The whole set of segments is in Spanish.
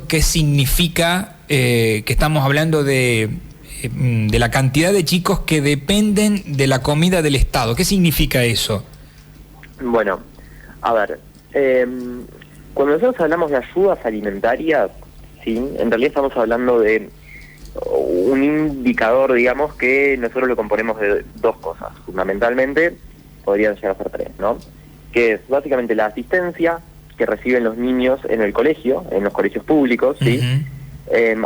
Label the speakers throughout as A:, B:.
A: ¿Qué significa que estamos hablando de la cantidad de chicos que dependen de la comida del Estado? ¿Qué significa eso?
B: Bueno, a ver, cuando nosotros hablamos de ayudas alimentarias, ¿sí? En realidad estamos hablando de un indicador, digamos, que nosotros lo componemos de dos cosas. Fundamentalmente, podrían llegar a ser tres, ¿no? Que es básicamente la asistencia que reciben los niños en el colegio, en los colegios públicos, ¿sí?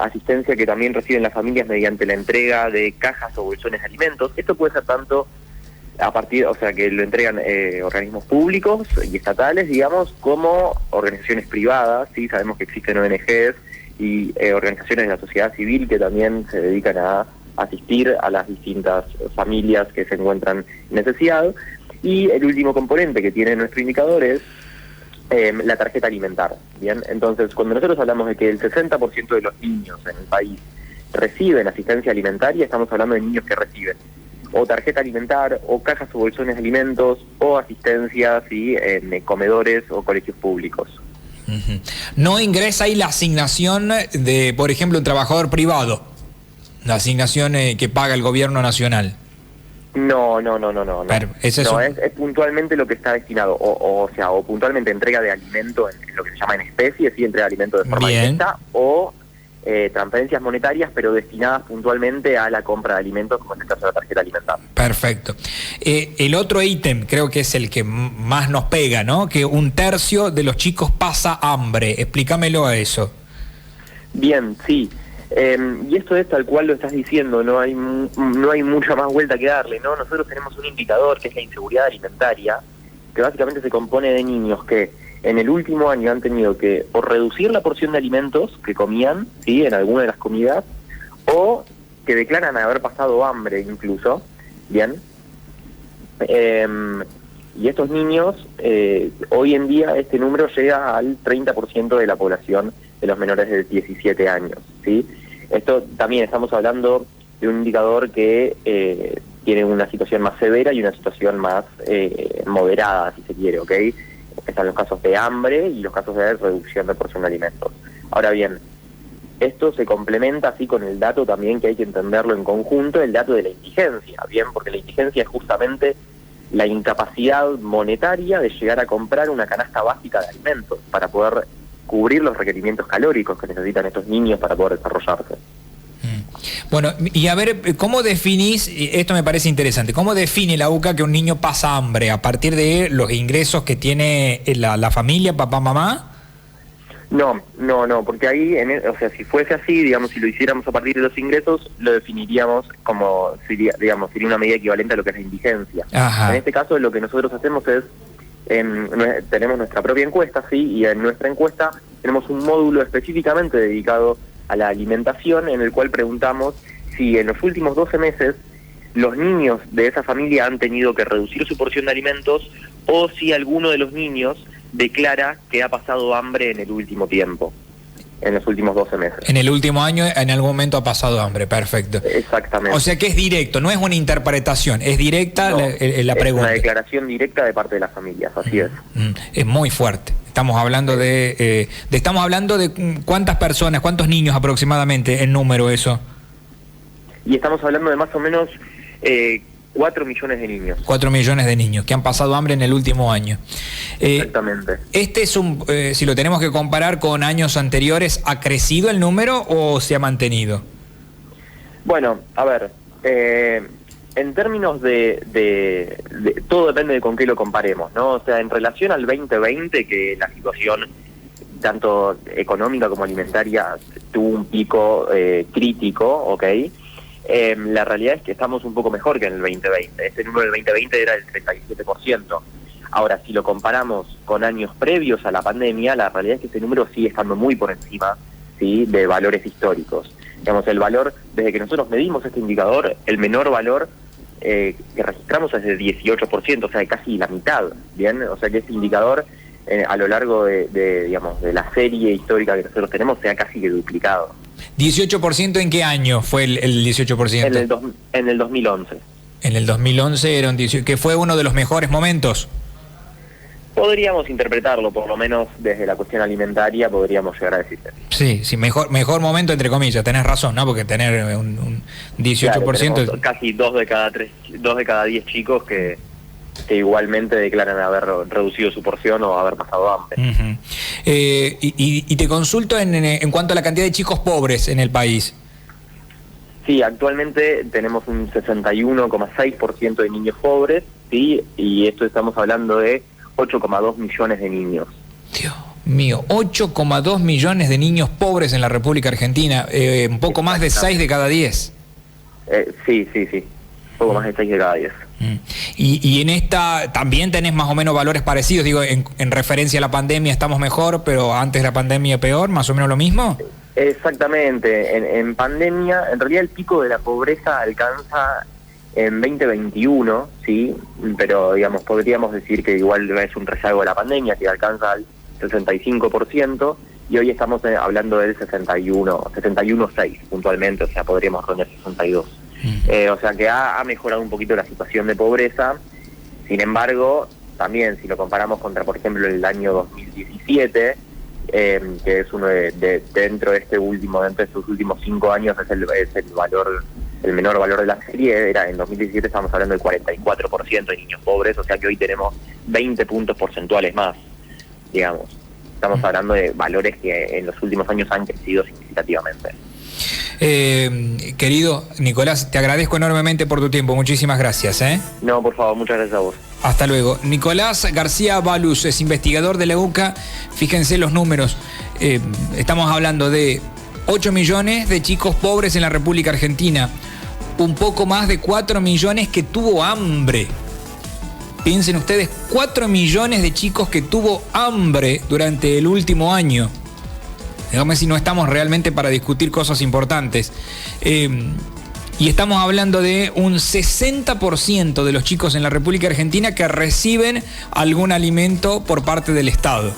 B: Asistencia que también reciben las familias mediante la entrega de cajas o bolsones de alimentos. Esto puede ser tanto a partir, o sea, que lo entregan organismos públicos y estatales, digamos, como organizaciones privadas, ¿sí? Sabemos que existen ONGs y organizaciones de la sociedad civil que también se dedican a asistir a las distintas familias que se encuentran en necesidad. Y el último componente que tiene nuestro indicador es la tarjeta alimentar, ¿bien? Entonces, cuando nosotros hablamos de que el 60% de los niños en el país reciben asistencia alimentaria, estamos hablando de niños que reciben o tarjeta alimentar, o cajas o bolsones de alimentos, o asistencia, ¿sí? En comedores o colegios públicos.
A: No ingresa ahí la asignación de, por ejemplo, un trabajador privado, la asignación que paga el gobierno nacional.
B: No.
A: Pero
B: es puntualmente lo que está destinado, o sea, puntualmente entrega de alimento en lo que se llama en especie, sí, entrega de alimento de forma directa, o transferencias monetarias, pero destinadas puntualmente a la compra de alimentos, como en el caso de la tarjeta alimentar.
A: Perfecto. El otro ítem, creo que es el que más nos pega, ¿no? Que 1/3 de los chicos pasa hambre. Explícamelo a eso.
B: Bien, sí. Y esto es tal cual lo estás diciendo, no hay mucha más vuelta que darle, ¿no? Nosotros tenemos un indicador que es la inseguridad alimentaria, que básicamente se compone de niños que en el último año han tenido que o reducir la porción de alimentos que comían, ¿sí? En alguna de las comidas, o que declaran haber pasado hambre incluso, ¿bien? Y estos niños, hoy en día este número llega al 30% de la población de los menores de 17 años, ¿sí? Esto también estamos hablando de un indicador que tiene una situación más severa y una situación más moderada, si se quiere, ¿ok? Están los casos de hambre y los casos de reducción de porción de alimentos. Ahora bien, esto se complementa así con el dato también que hay que entenderlo en conjunto, el dato de la indigencia, ¿bien? Porque la indigencia es justamente la incapacidad monetaria de llegar a comprar una canasta básica de alimentos para poder cubrir los requerimientos calóricos que necesitan estos niños para poder desarrollarse.
A: Bueno, y a ver, ¿cómo definís, esto me parece interesante, cómo define la UCA que un niño pasa hambre? ¿A partir de los ingresos que tiene la familia, papá, mamá?
B: No, porque ahí, o sea, si fuese así, digamos, si lo hiciéramos a partir de los ingresos, lo definiríamos como, sería una medida equivalente a lo que es la indigencia.
A: Ajá.
B: En este caso, lo que nosotros hacemos es, tenemos nuestra propia encuesta, sí, y en nuestra encuesta tenemos un módulo específicamente dedicado a la alimentación, en el cual preguntamos si en los últimos 12 meses los niños de esa familia han tenido que reducir su porción de alimentos, o si alguno de los niños declara que ha pasado hambre en el último tiempo, en los últimos 12 meses.
A: En el último año, en algún momento ha pasado hambre, perfecto.
B: Exactamente.
A: O sea que es directo, no es una interpretación, es directa la pregunta.
B: Es una declaración directa de parte de las familias, así es.
A: Es muy fuerte. Estamos hablando de cuántas personas, cuántos niños aproximadamente en número eso.
B: Y estamos hablando de más o menos 4 millones de niños.
A: 4 millones de niños que han pasado hambre en el último año.
B: Exactamente.
A: Este es si lo tenemos que comparar con años anteriores, ¿ha crecido el número o se ha mantenido?
B: Bueno, a ver, en términos de todo depende de con qué lo comparemos, ¿no? O sea, en relación al 2020, que la situación tanto económica como alimentaria tuvo un pico crítico, ¿ok? La realidad es que estamos un poco mejor que en el 2020. Este número del 2020 era del 37%. Ahora, si lo comparamos con años previos a la pandemia, la realidad es que ese número sigue estando muy por encima, ¿sí? De valores históricos. Digamos, el valor, desde que nosotros medimos este indicador, el menor valor que registramos es de 18%, o sea, de casi la mitad, ¿bien? O sea que este indicador, a lo largo de la serie histórica que nosotros tenemos, se ha casi que duplicado.
A: ¿18% en qué año fue el 18%?
B: En el 2011.
A: En el 2011 era un 18%, que fue uno de los mejores momentos.
B: podríamos interpretarlo, por lo menos desde la cuestión alimentaria, podríamos llegar a decir.
A: Sí, sí, mejor momento entre comillas, tenés razón, ¿no? Porque tener un 18%...
B: Claro, casi 2 de cada 10 chicos que igualmente declaran haber reducido su porción o haber pasado hambre.
A: Uh-huh. Y te consulto en cuanto a la cantidad de chicos pobres en el país.
B: Sí, actualmente tenemos un 61,6% de niños pobres, ¿sí? Y esto estamos hablando de 8,2 millones de niños.
A: Dios mío, 8,2 millones de niños pobres en la República Argentina, un poco más de 6 de cada 10.
B: Sí, un poco más de 6 de cada 10.
A: Y en esta también tenés más o menos valores parecidos, digo, en referencia a la pandemia estamos mejor, pero antes de la pandemia peor, más o menos lo mismo.
B: Exactamente, en pandemia, en realidad el pico de la pobreza alcanza en 2021, sí, pero digamos podríamos decir que igual es un rezago de la pandemia que alcanza al 65%, y hoy estamos hablando del 61,6 puntualmente, o sea, podríamos rondar 62. O sea que ha mejorado un poquito la situación de pobreza. Sin embargo, también si lo comparamos contra, por ejemplo, el año 2017, que es uno dentro de estos últimos 5 años es el menor valor de la serie, en 2017 estamos hablando del 44% de niños pobres, o sea que hoy tenemos 20 puntos porcentuales más, digamos. Estamos hablando de valores que en los últimos años han crecido significativamente.
A: Querido Nicolás, te agradezco enormemente por tu tiempo, muchísimas gracias.
B: No, por favor, muchas gracias a vos.
A: Hasta luego. Nicolás García Baluz es investigador de la UCA. Fíjense los números, estamos hablando de 8 millones de chicos pobres en la República Argentina, un poco más de 4 millones que tuvo hambre. Piensen ustedes, 4 millones de chicos que tuvo hambre durante el último año. Dígame si no estamos realmente para discutir cosas importantes. Y estamos hablando de un 60% de los chicos en la República Argentina que reciben algún alimento por parte del Estado,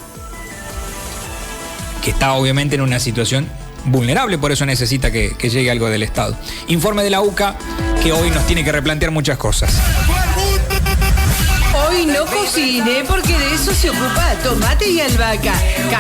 A: que está obviamente en una situación vulnerable, por eso necesita que llegue algo del Estado. Informe de la UCA que hoy nos tiene que replantear muchas cosas.
C: Hoy no cocine porque de eso se ocupa Tomate y Albahaca.